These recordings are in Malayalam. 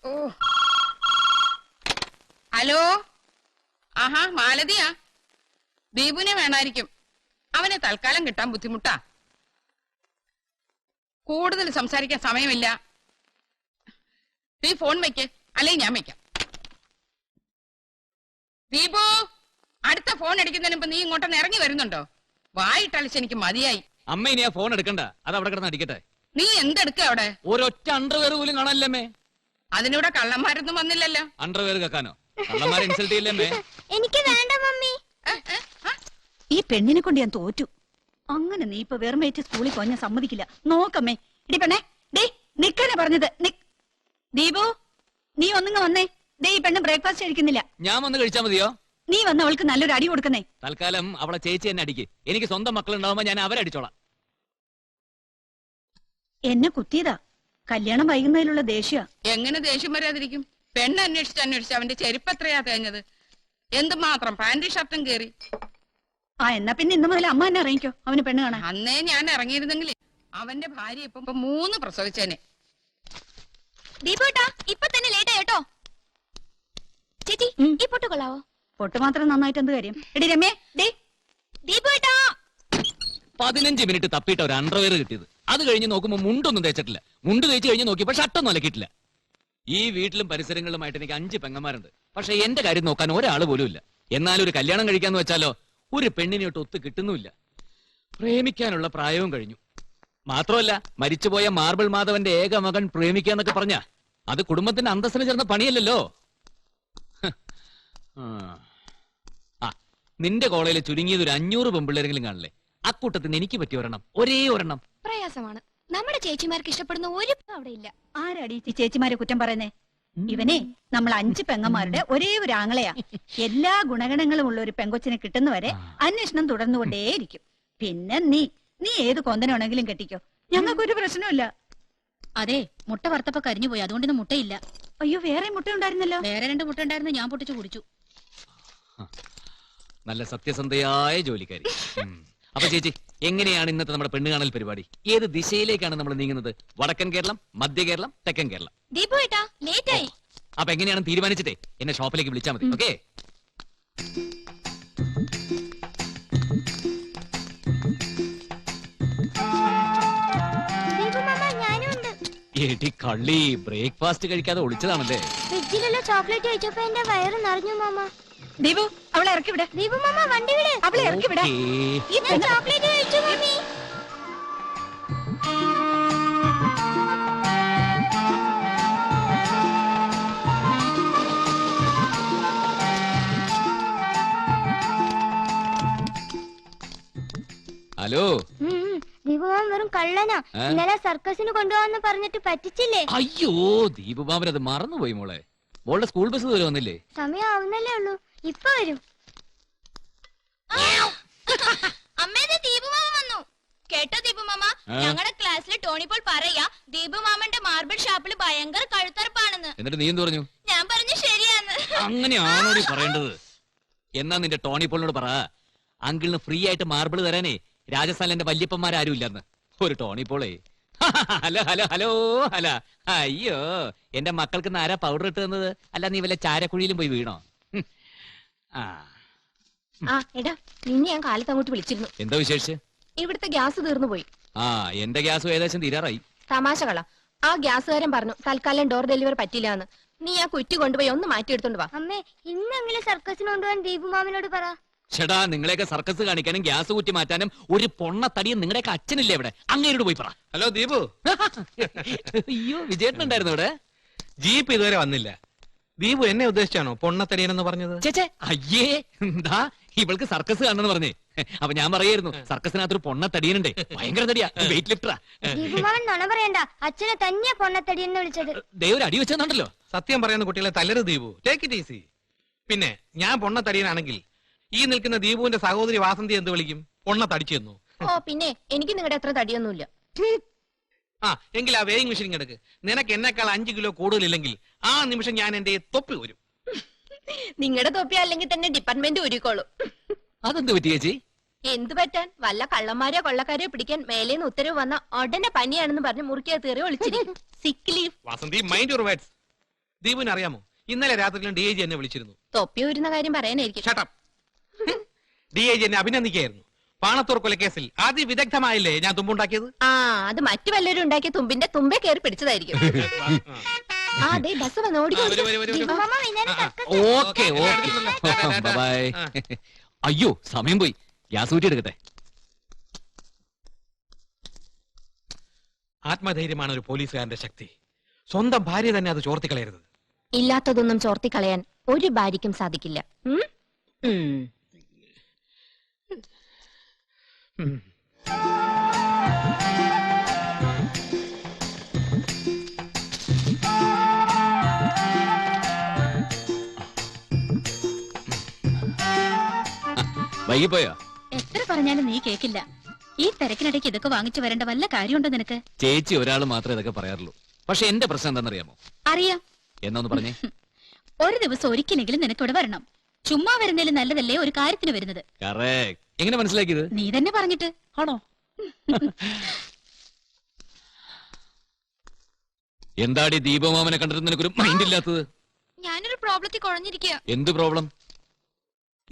ഓ ഹലോ. ആഹാ, മാലതിയാ. ദീപുവിനെ വേണമായിരിക്കും. അവനെ തൽക്കാലം കിട്ടാൻ ബുദ്ധിമുട്ടാ. കൂടുതൽ സംസാരിക്കാൻ സമയമില്ല. നീ ഫോൺ വയ്ക്ക്, അല്ലെങ്കിൽ ഞാൻ വയ്ക്കാം. ദീപു, അടുത്ത ഫോൺ അടിക്കുന്നതിന് മുമ്പ് നീ ഇങ്ങോട്ടൊന്ന് ഇറങ്ങി വരുന്നുണ്ടോ? വായിട്ടളിച്ച് എനിക്ക് മതിയായി. അമ്മ ഇനി ആ ഫോൺ എടുക്കണ്ട, അത് അവിടെ കിടന്ന് അടിക്കട്ടെ. നീ എന്തെടുക്ക അവിടെ? ഒരൊറ്റ അണ്ടർവെയർ പോലും കാണാനല്ലേ? അതിനൂടെ കള്ളന്മാരൊന്നും വന്നില്ലല്ലോ. അണ്ടർവെയർ കേൾക്കാനോ? കള്ളന്മാരെ ഇൻസൾട്ട് ചെയ്യില്ലേ? എനിക്ക് വേണ്ട മമ്മി. ഈ പെണ്ണിനെ കൊണ്ട് ഞാൻ തോറ്റു. അങ്ങനെ നീ ഇപ്പൊ വെറുമേറ്റ് സ്കൂളിൽ പോയി ഞാൻ സമ്മതിക്കില്ല. നോക്കമ്മേ. ഇടി പെണ്ണേ, ഡേ നിക്കാനാ പറഞ്ഞത്. ദീപു, നീ ഒന്നിങ്ങ വന്നേ. ഡേ ഈ പെണ്ണ് ബ്രേക്ക്ഫാസ്റ്റ് കഴിക്കുന്നില്ല. ഞാൻ വന്ന് കഴിച്ചാ മതിയോ? നീ വന്ന് അവൾക്ക് നല്ലൊരു അടി കൊടുക്കുന്നേ. തൽക്കാലം അവളെ ചേച്ചി എന്നെ അടിക്ക്. എനിക്ക് സ്വന്തം മക്കളുണ്ടാവുമ്പോ ഞാൻ അവരെ അടിച്ചോളാം. എന്നെ കുത്തിയതാ. കല്യാണം വൈകുന്നതിലുള്ള ദേഷ്യ. എങ്ങനെ ദേഷ്യം വരാതിരിക്കും? പെണ്ണ് അന്വേഷിച്ച് അവന്റെ ചെരുപ്പ് എത്രയാ തേഞ്ഞത്? എന്തുമാത്രം പാന്റും ഷർട്ടും കേറി. ആ എന്നാ പിന്നെ ഇന്ന് മുതൽ അമ്മ എന്നെ അറിയിക്കോ അവന് പെണ്ണ് കാണാൻ. അന്നേ ഞാൻ ഇറങ്ങിയിരുന്നെങ്കിൽ അവന്റെ ഭാര്യ ഇപ്പൊ 3 പ്രസവിച്ചേനെ. ദീപുട്ടാ, ഇപ്പൊ തന്നെ ലേറ്റ് ആയിട്ടോ. ചേച്ചി, ഈ പൊട്ട് കൊള്ളാവോ? പൊട്ട് മാത്രം നന്നായിട്ട് എന്ത് കാര്യം? എടി രമ്യേ, ഡേ ദീപുട്ടാ. 15 മിനിറ്റ് തപ്പിയിട്ട് ഒരു അണ്ടർവെയർ കിട്ടിയത്. അത് കഴിഞ്ഞ് നോക്കുമ്പോ മുണ്ടൊന്നും തേച്ചിട്ടില്ല. മുണ്ട് തേച്ച് കഴിഞ്ഞ് നോക്കിയപ്പോ ഷർട്ടൊന്നും അലക്കിയിട്ടില്ല. ഈ വീട്ടിലും പരിസരങ്ങളിലുമായിട്ട് എനിക്ക് 5 പെങ്ങന്മാരുണ്ട്. പക്ഷെ എന്റെ കാര്യം നോക്കാൻ ഒരാൾ പോലും ഇല്ല. എന്നാലും ഒരു കല്യാണം കഴിക്കാന്ന് വെച്ചാലോ ഒരു പെണ്ണിനെയൊട്ട് ഒത്ത് കിട്ടുന്നുമില്ല. പ്രേമിക്കാനുള്ള പ്രായവും കഴിഞ്ഞു. മാത്രമല്ല, മരിച്ചുപോയ മാർബിൾ മാധവന്റെ ഏക മകൻ പ്രേമിക്കാന്നൊക്കെ പറഞ്ഞ അത് കുടുംബത്തിന്റെ അന്തസ്സിന് ചേർന്ന പണിയല്ലല്ലോ. ആ, നിന്റെ കോളേജിൽ ചുരുങ്ങിയത് ഒരു 500 പെമ്പിള്ളേരെങ്കിലും കാണില്ലേ? അക്കൂട്ടത്തിന് എനിക്ക് പറ്റിയ ഒരെണ്ണം, ഒരേ ഒരെണ്ണം. പ്രയാസമാണ്. നമ്മുടെ ചേച്ചിമാർക്ക് ഇഷ്ടപ്പെടുന്ന ഒരു അവിടെ ഇല്ല. ആരാടി ഈ ചേച്ചിമാരെ കുറ്റം പറയുന്നേ? ഇവനെ നമ്മൾ 5 പെങ്ങന്മാരുടെ ഒരേ ഒരു ആങ്ങളെയാ. എല്ലാ ഗുണഗണങ്ങളും ഉള്ള ഒരു പെങ്കൊച്ചിനെ കിട്ടുന്നവരെ അന്വേഷണം തുടർന്നുകൊണ്ടേയിരിക്കും. പിന്നെ നീ ഏത് കൊന്തനാണെങ്കിലും കെട്ടിക്കോ, ഞങ്ങൾക്കൊരു പ്രശ്നമില്ല. അതെ, മുട്ട വറുത്തപ്പോ കരിഞ്ഞു പോയി, അതുകൊണ്ടിന്ന് മുട്ടയില്ല. അയ്യോ, വേറെ മുട്ട ഉണ്ടായിരുന്നല്ലോ. വേറെ 2 മുട്ട ഉണ്ടായിരുന്നു, ഞാൻ പൊട്ടിച്ചു കുടിച്ചു. നല്ല സത്യസന്ധയായ ജോലിക്കാരി. അപ്പൊ ചേച്ചി, എങ്ങനെയാണ് ഇന്നത്തെ നമ്മുടെ പെണ്ണ് കാണൽ പരിപാടി? ഏത് ദിശയിലേക്കാണ് നമ്മൾ നീങ്ങുന്നത്? വടക്കൻ കേരളം, മധ്യ കേരളം, തെക്കൻ കേരളം? ദീപുട്ടാ, ലേറ്റ് ആയി. അപ്പൊ എങ്ങനെയാണ് തീരുമാനിച്ചിട്ടേ എന്നെ ഷോപ്പിലേക്ക് വിളിച്ചാൽ മതി. ഓക്കെ? ഏട്ടി കള്ളി, ബ്രേക്ക്ഫാസ്റ്റ് കഴിക്കാതെ ഒളിച്ചതാണല്ലേ? ഫ്രിഡ്ജിലുള്ള ചോക്ലേറ്റ് കഴിച്ചപ്പോ എന്റെ വയറ് നിറഞ്ഞു മാമ. ദീപു, അവളെ ഇറക്കി വിട. ദീപു മാമ, വണ്ടി വിട്. അവളെ ഇറക്കി വിട. ഞാൻ ചോക്ലേറ്റ് കഴിച്ചു മമ്മി. ഹലോ. ദീപുമാമൻ വെറും കള്ളനാ. ഇന്നലെ സർക്കസിന് കൊണ്ടുപോകാന്ന് പറഞ്ഞിട്ട് പറ്റിച്ചില്ലേ? അയ്യോ, ദീപുമാമൻ അത് മറന്നുപോയി മോളെ. മോളുടെ സ്കൂൾ ബസ് ദൂരെ വന്നില്ലേ? സമയം ആവുന്നല്ലേ ഉള്ളൂ, ഇപ്പൊ വരും. അമ്മേടെ ദീപുമാമൻ വന്നു. കേട്ടോ ദീപുമാമ, ഞങ്ങളുടെ ക്ലാസ്സിൽ ടോണി പോൾ പറയാ ദീപുമാമന്റെ മാർബിൾ ഷാപ്പിൽ ഭയങ്കര കഴുത്തറപ്പാണെന്ന്. എന്നിട്ട് നീ എന്ത് പറഞ്ഞു? ഞാൻ പറഞ്ഞു ശരിയാന്ന്. അങ്ങനെയാണോ നീ പറയേണ്ടത്? എന്നാ നിന്റെ ടോണി പോളിനോട് പറ, അങ്കിളിന് ഫ്രീ ആയിട്ട് മാർബിൾ തരാനേ രാജസ്ഥാനിൽ എന്റെ വല്യപ്പന്മാരും ഇല്ലെന്ന്. ഒരു ടോണി പോളേ. Hello hello hello hello. അയ്യോ, എന്റെ മക്കൾക്ക് ആരാ പൗഡർ ഇട്ട് തന്നത്? അല്ല, നീ വല്ല ചാരക്കുഴിയിലും പോയി വീണോ? എടാ, നിന്നെ ഞാൻ കാലത്ത് അങ്ങോട്ട് വിളിച്ചിരുന്നു. എന്താ വിശേഷിച്ച്? ഇവിടുത്തെ ഗ്യാസ് തീർന്നു പോയി. എന്റെ ഗ്യാസും ഏകദേശം തീരാറായി. തമാശകള. ആ ഗ്യാസുകാരൻ പറഞ്ഞു തൽക്കാലം ഡോർ ഡെലിവറി പറ്റില്ലാന്ന്. നീ ആ കുറ്റി കൊണ്ടുപോയി ഒന്ന് മാറ്റിയെടുത്തോണ്ട് വാ. അമ്മേ, ഇന്നെങ്കിലും സർക്കസിന് കൊണ്ടുപോകാൻ ദീപുമാമനോട് പറ. ചേട്ടാ, നിങ്ങളെയൊക്കെ സർക്കസ് കാണിക്കാനും ഗ്യാസ് കുറ്റി മാറ്റാനും ഒരു പൊണ്ണത്തടിയും നിങ്ങളുടെയൊക്കെ അച്ഛനില്ലേ ഇവിടെ? അങ്ങേരോട് പോയി പറ. ഹലോ ദീപു. അയ്യോ, വിജയേട്ടനുണ്ടായിരുന്നു ഇവിടെ. ജീപ്പ് ഇതുവരെ വന്നില്ല. ദീപു എന്നെ ഉദ്ദേശിച്ചാണോ പൊണ്ണത്തടിയനെന്ന് പറഞ്ഞത്? ചേച്ചേ, അയ്യേ, എന്താ ഇവൾക്ക് സർക്കസ് കാണണമെന്ന് പറഞ്ഞേ. അപ്പൊ ഞാൻ പറയായിരുന്നു, സർക്കസിനകത്തൊരു പൊണ്ണത്തടിയനുണ്ടേ, ഭയങ്കര തടിയാ, വെയിറ്റ് ലിഫ്റ്ററാ. ദീപുമാമൻ നുണ പറയണ്ട, അച്ഛനെ തന്നെ പൊണ്ണത്തടിയെന്ന് വിളിച്ചത്. ദൈവം അടി വെച്ചെന്നുണ്ടല്ലോ. സത്യം പറയുന്ന കുട്ടികളെ തല്ലരുത് ദീപു, ടേക്ക് ഇറ്റ് ഈസി. പിന്നെ ഞാൻ പൊണ്ണത്തടിയനാണെങ്കിൽ ഈ നിൽക്കുന്ന ദീപുവിന്റെ സഹോദരി വാസന്തി എന്ത് വിളിക്കും? പൊണ്ണത്തടിച്ചു തന്നു. ഓ പിന്നെ, എനിക്ക് നിങ്ങളുടെ അത്ര തടിയൊന്നുമില്ല. എങ്കിൽ ആ വേയിങ് മെഷീൻ എടുക്ക്. നിനക്ക് എന്നെക്കാൾ 5 കിലോ കൂടുതലില്ലെങ്കിൽ ആ നിമിഷം ഞാൻ എന്റെ തൊപ്പി വരും. നിങ്ങളുടെ തൊപ്പി അല്ലെങ്കിൽ തന്നെ ഡിപ്പാർട്ട്മെന്റ് ഒരുക്കോളൂ. അതെന്ത് പറ്റി ചേച്ചി? എന്ത് പറ്റാൻ, വല്ല കള്ളന്മാരെയോ കൊള്ളക്കാരെയോ പിടിക്കാൻ മേലേന്ന് ഉത്തരവ് വന്ന ഉടനെ പനിയാണെന്ന് പറഞ്ഞ് മുറിക്കകത്ത് കയറി ഒളിച്ചിരിക്കും. Sick leave. Vasanthi, mind your words. ദീപുവിന് അറിയാമോ, ഇന്നലെ രാത്രിയിലും DIG എന്നെ വിളിച്ചിരുന്നു. തൊപ്പി ഊരുന്ന കാര്യം പറയാനായിരിക്കും. ഷട്ടപ്പ്. DIG എന്നെ അഭിനന്ദിക്കുകയായിരുന്നു. പാണത്തൂർ കൊലക്കേസിൽ അതിവിദഗ്ധമായില്ലേ ഞാൻ തുമ്പുണ്ടാക്കിയത്. ആ, അത് മറ്റു വല്ലവരും ഉണ്ടാക്കിയ തുമ്പിന്റെ തുമ്പെ കയറി പിടിച്ചതായിരിക്കും. ആ, ദേ ബസ് വന്ന് ഓടിക്കോ. വരൂ, വരൂ, വരൂ. ദീപുമാമ വൈകുന്നേരം ഓക്കെ ഓക്കെ ബൈ. അയ്യോ സമയം പോയി, ഗ്യാസ് ഊറ്റി എടുക്കട്ടെ. ആത്മധൈര്യമാണ് ഒരു പോലീസുകാരന്റെ ശക്തി. സ്വന്തം ഭാര്യ തന്നെ അത് ചോർത്തിക്കളയരുത്. ഇല്ലാത്തതൊന്നും ചോർത്തിക്കളയാൻ ഒരു ഭാര്യയ്ക്കും സാധിക്കില്ല. ഉം? ഉം. ഉം. വൈകിപ്പോയോ? എത്ര പറഞ്ഞാലും നീ കേക്കില്ല. ഈ തിരക്കിനിടയ്ക്ക് ഇതൊക്കെ വാങ്ങിച്ചു വരേണ്ട വല്ല കാര്യമുണ്ടോ നിനക്ക്? ചേച്ചി ഒരാൾ മാത്രമേ ഇതൊക്കെ പറയാറുള്ളൂ. പക്ഷെ എന്റെ പ്രശ്നം എന്താണെന്നറിയാമോ? അറിയാം. എന്നൊന്ന് പറഞ്ഞേ. ഒരു ദിവസം ഒരിക്കലെങ്കിലും നിനക്ക് ഇവിടെ വരണം. ചുമ്മാ വരുന്നതിലും നല്ലതല്ലേ ഒരു കാര്യത്തിന് വരുന്നത്. കറക്റ്റ്. എങ്ങനെ മനസ്സിലാക്കിയത്? നീ തന്നെ പറഞ്ഞിട്ട്. ആണോ? എന്താടി ദീപമാമനെ കണ്ടിട്ട് നിനക്കൊരു മൈൻഡ് ഇല്ലാത്തത്? ഞാനൊരു പ്രോബ്ലത്തിൽ കുഴഞ്ഞിരിക്കുക. എന്ത് problem?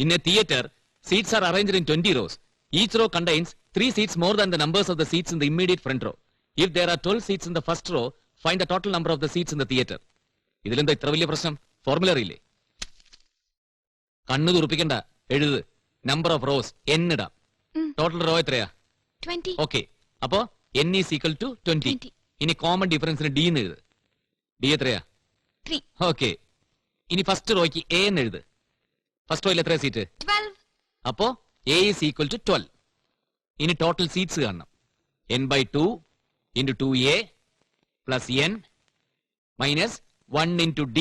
In a theater, seats are arranged in 20 rows. Each row contains 3 seats more than the numbers of the seats in the immediate front row. If there are 12 seats in the first row, find the total number of the seats in the theater. ഇതിലെന്താ ഇത്ര വലിയ പ്രശ്നം? ഫോർമുല അറിയില്ലേ? കണ്ണു തുറപ്പിക്കണ്ട, എഴുത്. നമ്പർ ഓഫ് റോസ് n ഇടാം. ടോട്ടൽ റോ എത്രയാ? 20. ഓക്കെ, അപ്പോ n is equal to 20. ഇനി കോമൺ ഡിഫറൻസിന് d എന്ന് എഴുത്. d എത്രയാ? 3. ഓക്കെ, ഇനി ഫസ്റ്റ് റോയ്ക്ക് a എന്ന് എഴുത്. ഫസ്റ്റ് റോയിൽ എത്രയാ സീറ്റ്? 12. അപ്പോ a is equal to 12. ഇനി ടോട്ടൽ സീറ്റ്സ് കാണണം. n/2 into 2a plus n minus 1 into d.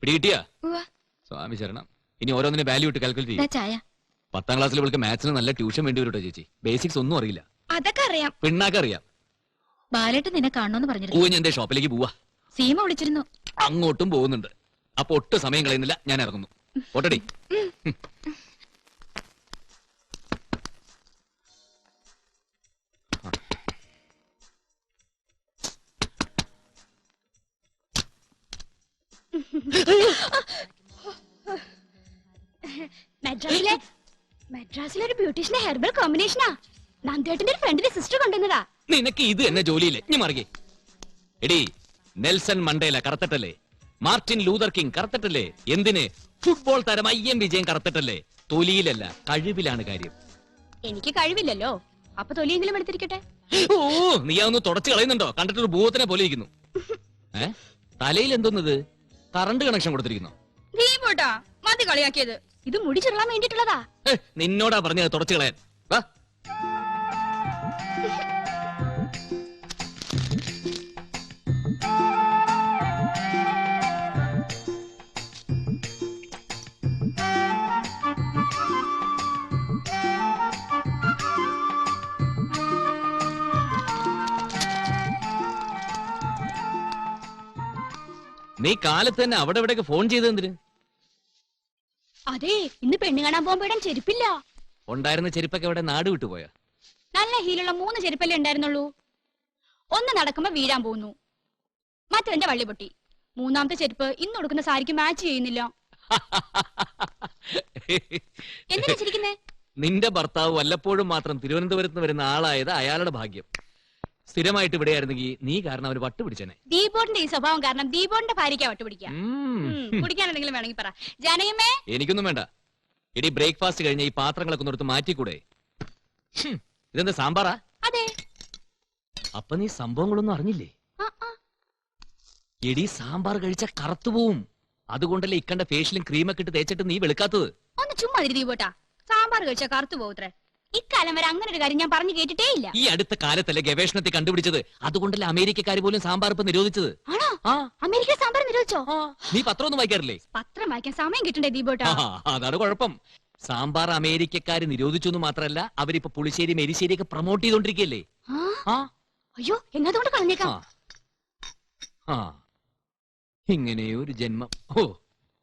പിടികിട്ടിയാ? ഉവ്വ. സ്വാമി ശരണം. ഇനി ഓരോന്നിന്റെ വാല്യൂ ഇട്ട് കാൽക്കുലേറ്റ് ദാ ചെയ്യും. ചായ. 10ാം ക്ലാസ്സിൽ ഇവൾക്ക് മാത്സിന് നല്ല ട്യൂഷൻ വേണ്ടി വരും ചേച്ചി. ബേസിക്സ് ഒന്നും അറിയില്ല. അതൊക്കെ അറിയാം. പിണ്ണാക്ക് അറിയാം. ബാലേട്ട് നിന്നെ കാണണോന്ന് പറഞ്ഞിരുന്നു. ഞാൻ എന്റെ ഷോപ്പിലേക്ക് പോവാ. സീമ വിളിച്ചിരുന്നു. അങ്ങോട്ടും പോകുന്നുണ്ട്. അപ്പൊ ഒട്ടും സമയം കളയുന്നില്ല, ഞാൻ ഇറങ്ങുന്നു. ഓട്ടടി. മെഡ്രാസിലെ ഒരു ബ്യൂട്ടീഷ്യന്റെ ഹെർബൽ കോമ്പിനേഷനാ. നന്ദേട്ടന്റെ ഒരു ഫ്രണ്ടിന്റെ സിസ്റ്റർ കൊണ്ടുവന്നതാ. നിനക്ക് ഇത് എന്നെ ജോലിയില്ലേ? ഇനി മറികെ. എടി, നെൽസൺ മണ്ടേല കറുത്തിട്ടല്ലേ? മാർട്ടിൻ ലൂതർ കിങ് കറുത്തിട്ടല്ലേ? എന്തിന്? ഫുട്ബോൾ താരം IM വിജയൻ കറുത്തിട്ടല്ലേ? തൊലിയിലല്ല, കഴിവിലാണ് കാര്യം. എനിക്ക് കഴിവില്ലല്ലോ, അപ്പൊ തൊലിയെങ്കിലും എടുത്തിരിക്കട്ടെ. ഓ, നീ അതൊന്ന് തുടച്ചു കളയുന്നുണ്ടോ? കണ്ടിട്ടൊരു ഭൂതത്തിനെ പോലെ ഇരിക്കുന്നു. തലയിൽ എന്തോന്നത്? കറണ്ട് കണക്ഷൻ കൊടുത്തിരിക്കുന്നു. നീ പോട്ടാ മതി കളിയാക്കിയത്. ഇത് മുടി ചുരുളാൻ വേണ്ടിട്ടുള്ളതാ. നിന്നോടാ പറഞ്ഞത് തുടച്ചു കളയാൻ. വാ. നീ കാലത്ത് തന്നെ അവിടെ എവിടെയൊക്കെ ഫോൺ ചെയ്തെന്തിന്? അതെ, ഇന്ന് പെണ്ണ് കാണാൻ പോകുമ്പോഴാൻ ചെരുപ്പില്ല. ഉണ്ടായിരുന്ന ചെരുപ്പൊക്കെ അവിടെ നാട് വിട്ടുപോയാ? നല്ല ഹീലുള്ള 3 ചെരുപ്പല്ലേ ഉണ്ടായിരുന്നുള്ളൂ. ഒന്ന് നടക്കുമ്പോ വീഴാൻ പോകുന്നു, മറ്റവന്റെ വള്ളി പൊട്ടി. 3ാമത്തെ ചെരുപ്പ് ഇന്ന് കൊടുക്കുന്ന സാരിക്ക് മാച്ച് ചെയ്യുന്നില്ല. എന്തിനാ ചിരിക്കുന്നേ? നിന്റെ ഭർത്താവ് വല്ലപ്പോഴും മാത്രം തിരുവനന്തപുരത്ത് വരുന്ന ആളായത് അയാളുടെ ഭാഗ്യം. സ്ഥിരമായിട്ട് ഇവിടെ ആയിരുന്നെങ്കിൽ നീ കാരണം അവര് വട്ടുപിടിച്ചനെ. ദീപോടിന്റെ ഈ സ്വഭാവം കാരണം ദീപോടിന്റെ ഭാര്യയ്ക്കാ വട്ടുപിടിക്കാം. കുടിക്കാൻ എന്തെങ്കിലും വേണമെങ്കിൽ പറ. ജാനകിയമ്മേ, എനിക്കൊന്നും വേണ്ട. എടി, ബ്രേക്ക്ഫാസ്റ്റ് കഴിഞ്ഞ ഈ പാത്രങ്ങളൊക്കെ ഒന്ന് എടുത്ത് മാറ്റിക്കൂടെ? ഇതെന്താ സാമ്പാറാ? അതെ. അപ്പൊ നീ സംഭവങ്ങളൊന്നും അറിഞ്ഞില്ലേ? എടി, സാമ്പാർ കഴിച്ച കറുത്തുപോവും. അതുകൊണ്ടല്ലേ ഇക്കണ്ട ഫേഷ്യലും ക്രീമൊക്കെ ഇട്ട് തേച്ചിട്ട് നീ വെളുക്കാത്തത്. ഒന്ന് ചുമ്മാ ദീപോട്ടാ. സാമ്പാർ കഴിച്ച കറുത്തു പോകത്രേ. ഇക്കാലം വരെ അങ്ങനെ ഒരു കാര്യം ഞാൻ പറഞ്ഞു കേട്ടിട്ടേ ഇല്ല. ഈ അടുത്ത കാലത്തല്ലേ ഗവേഷണത്തിൽ കണ്ടുപിടിച്ചത്. അതുകൊണ്ടല്ലേ അമേരിക്കക്കാർ പോലും സാമ്പാർ ഇപ്പൊ നിരോധിച്ചത്. ആണോ? അമേരിക്ക സാമ്പാർ നിരോധിച്ചോ? നീ പത്രം ഒന്നും വായിക്കാറില്ലേ? പത്രം വായിക്കാൻ സമയം കിട്ടണ്ടേ ദീപോട്ടാ? അതാണ് കുഴപ്പം. സാമ്പാർ അമേരിക്കക്കാര് നിരോധിച്ചു എന്ന് മാത്രല്ല, അവരിപ്പൊ പുളിശ്ശേരി എരിശ്ശേരി ഒക്കെ പ്രൊമോട്ട് ചെയ്തോണ്ടിരിക്കല്ലേ. അയ്യോ, എന്നതുകൊണ്ട് കളഞ്ഞേക്കാം. ഇങ്ങനെ ഒരു ജന്മം. ഓ